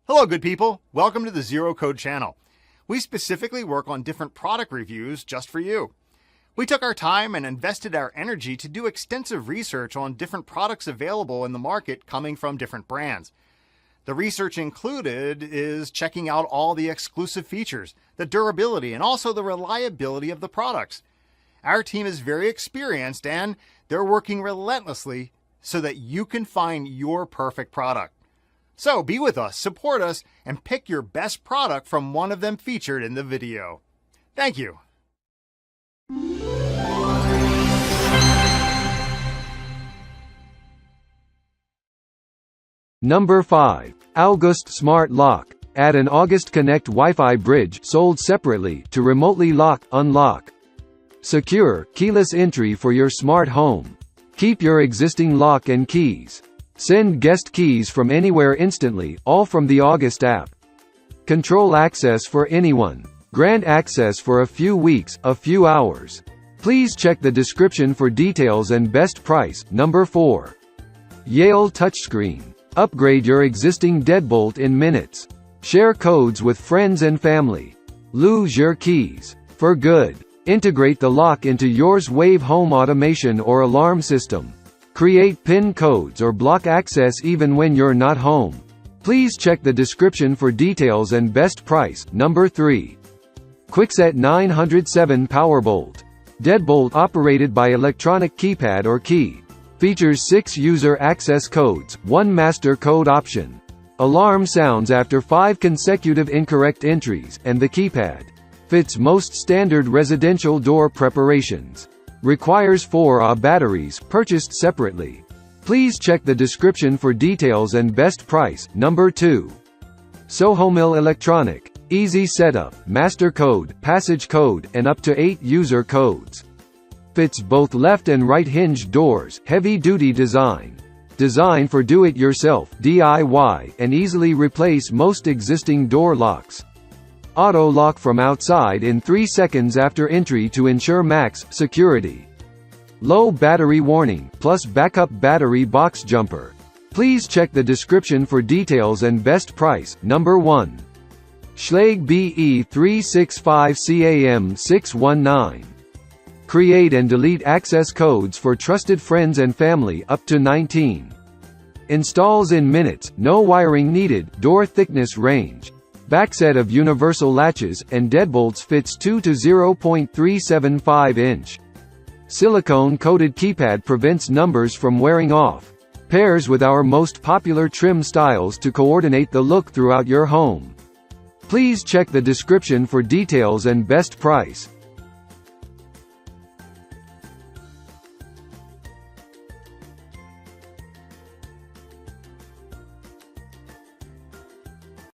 Hello, good people. Welcome to the Zero Code channel. We specifically work on different product reviews just for you. We took our time and invested our energy to do extensive research on different products available in the market coming from different brands. The research included is checking out all the exclusive features, the durability, and also the reliability of the products. Our team is very experienced and they're working relentlessly so that you can find your perfect product. So be with us, support us, and pick your best product from one of them featured in the video. Thank you. Number 5. August Smart Lock. Add an August Connect Wi-Fi bridge sold separately to remotely lock, unlock. Secure, keyless entry for your smart home. Keep your existing lock and keys. Send guest keys from anywhere instantly, all from the August app. Control access for anyone. Grant access for a few weeks, a few hours. Please check the description for details and best price. Number 4. Yale Touchscreen. Upgrade your existing deadbolt in minutes. Share codes with friends and family. Lose your keys for good. Integrate the lock into yours Wave home automation or alarm system. Create PIN codes or block access even when you're not home. Please check the description for details and best price. Number 3. Kwikset 907 Powerbolt. Deadbolt operated by electronic keypad or key. Features 6 user access codes, 1 master code option. Alarm sounds after 5 consecutive incorrect entries, and the keypad. Fits most standard residential door preparations. Requires 4 batteries, purchased separately. Please check the description for details and best price. Number 2. Sohomil Electronic. Easy setup, master code, passage code, and up to 8 user codes. Fits both left and right hinge doors, heavy-duty design. Designed for do-it-yourself (DIY) and easily replace most existing door locks. Auto lock from outside in 3 seconds after entry to ensure max security. Low battery warning, plus backup battery box jumper. Please check the description for details and best price. Number 1. Schlage BE365 CAM619. Create and delete access codes for trusted friends and family, up to 19. Installs in minutes, no wiring needed, door thickness range. Backset of universal latches, and deadbolts fits 2 to 0.375 inch. Silicone-coated keypad prevents numbers from wearing off. Pairs with our most popular trim styles to coordinate the look throughout your home. Please check the description for details and best price.